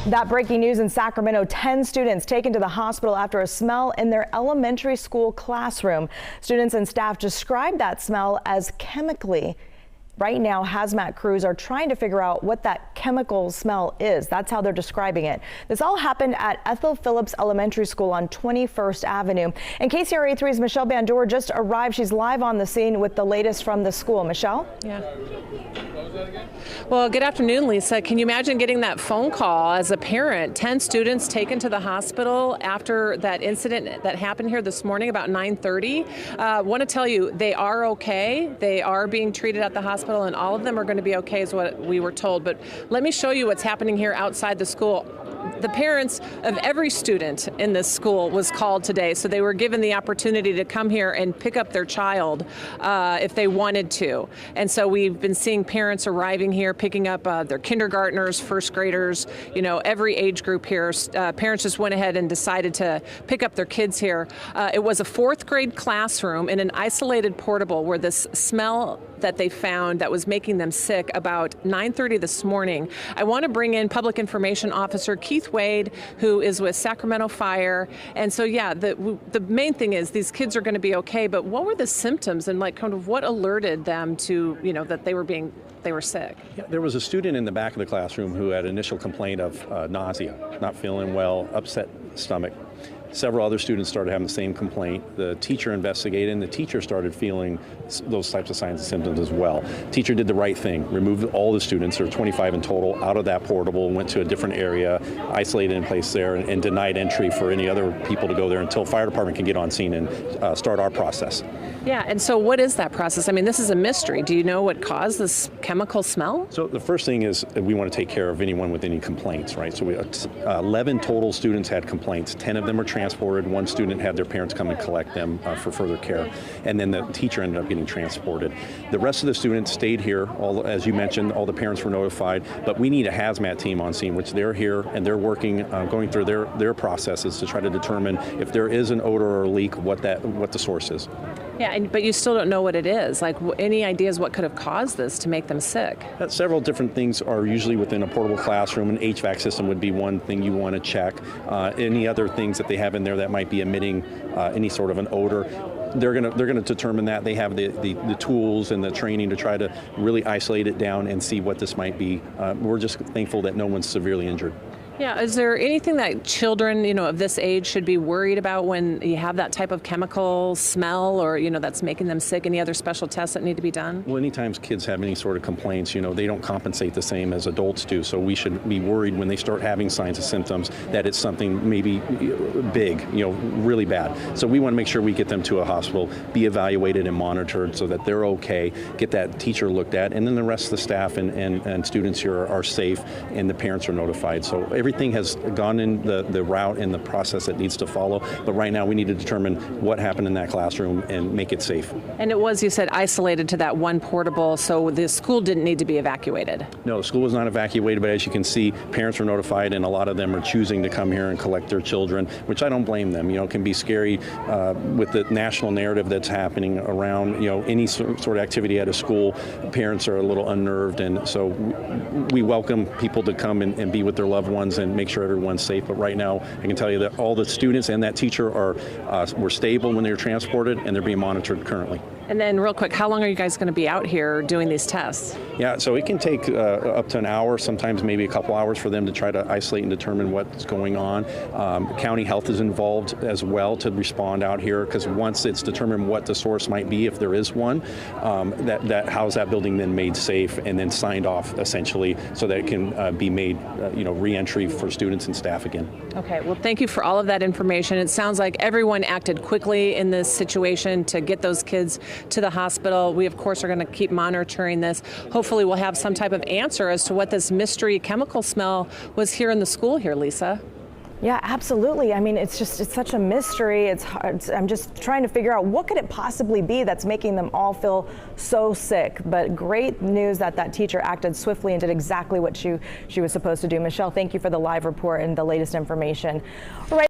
That breaking news in Sacramento, 10 students taken to the hospital after a smell in their elementary school classroom. Students and staff described that smell as chemically. Right now, hazmat crews are trying to figure out what that chemical smell is. That's how they're describing it. This all happened at Ethel Phillips Elementary School on 21st Avenue. And KCRA 3's Michelle Bandur just arrived. She's live on the scene with the latest from the school. Michelle? Yeah. Well, good afternoon, Lisa. Can you imagine getting that phone call as a parent? 10 students taken to the hospital after that incident that happened here this morning about 9:30. Want to tell you, they are okay. They are being treated at the hospital, and all of them are going to be okay is what we were told. But let me show you what's happening here outside the school. The parents of every student in this school was called today, so they were given the opportunity to come here and pick up their child if they wanted to. And so we've been seeing parents arriving here, picking up their kindergartners, first graders, you know, every age group here. Parents just went ahead and decided to pick up their kids here. It was a fourth grade classroom in an isolated portable where this smell that they found that was making them sick about 9:30 this morning. I want to bring in Public Information Officer Keith Wade, who is with Sacramento Fire. And so, yeah, the main thing is these kids are going to be okay, but what were the symptoms and like kind of what alerted them to, you know, that they were sick? Yeah, there was a student in the back of the classroom who had initial complaint of nausea, not feeling well, upset stomach. Several other students started having the same complaint. The teacher investigated, and the teacher started feeling those types of signs and symptoms as well. Teacher did the right thing, removed all the students, there were 25 in total, out of that portable, went to a different area, isolated in place there, and denied entry for any other people to go there until fire department can get on scene and start our process. Yeah, and so what is that process? I mean, this is a mystery. Do you know what caused this chemical smell? So the first thing is we want to take care of anyone with any complaints, right? So 11 total students had complaints. 10 of them were transported. One student had their parents come and collect them for further care. And then the teacher ended up getting transported. The rest of the students stayed here. As you mentioned, all the parents were notified. But we need a hazmat team on scene, which they're here and they're working, going through their processes to try to determine if there is an odor or leak, what the source is. Yeah, but you still don't know what it is. Like, any ideas what could have caused this to make them sick? Several different things are usually within a portable classroom. An HVAC system would be one thing you want to check. Any other things that they have in there that might be emitting any sort of an odor. They're gonna determine that. They have the tools and the training to try to really isolate it down and see what this might be. We're just thankful that no one's severely injured. Yeah, is there anything that children, you know, of this age should be worried about when you have that type of chemical smell or, you know, that's making them sick? Any other special tests that need to be done? Well, anytime kids have any sort of complaints, you know, they don't compensate the same as adults do. So we should be worried when they start having signs and symptoms that it's something maybe big, you know, really bad. So we want to make sure we get them to a hospital, be evaluated and monitored so that they're okay, get that teacher looked at, and then the rest of the staff and students here are safe and the parents are notified. So everything has gone in the route and the process that needs to follow, but right now we need to determine what happened in that classroom and make it safe. And it was, you said, isolated to that one portable, so the school didn't need to be evacuated? No, the school was not evacuated, but as you can see, parents were notified and a lot of them are choosing to come here and collect their children, which I don't blame them. You know, it can be scary with the national narrative that's happening around, you know, any sort of activity at a school. Parents are a little unnerved, and so we welcome people to come and be with their loved ones and make sure everyone's safe. But right now, I can tell you that all the students and that teacher were stable when they were transported, and they're being monitored currently. And then real quick, how long are you guys going to be out here doing these tests? Yeah, so it can take up to an hour, sometimes maybe a couple hours for them to try to isolate and determine what's going on. County Health is involved as well to respond out here, because once it's determined what the source might be, if there is one, how's that building then made safe and then signed off essentially so that it can be made, re-entry for students and staff again. Okay, well, thank you for all of that information. It sounds like everyone acted quickly in this situation to get those kids to the hospital. We, of course, are going to keep monitoring this. Hopefully we'll have some type of answer as to what this mystery chemical smell was here in the school here, Lisa. Yeah, absolutely. I mean, it's such a mystery. It's hard. I'm just trying to figure out what could it possibly be that's making them all feel so sick. But great news that teacher acted swiftly and did exactly what she was supposed to do. Michelle, thank you for the live report and the latest information. All right.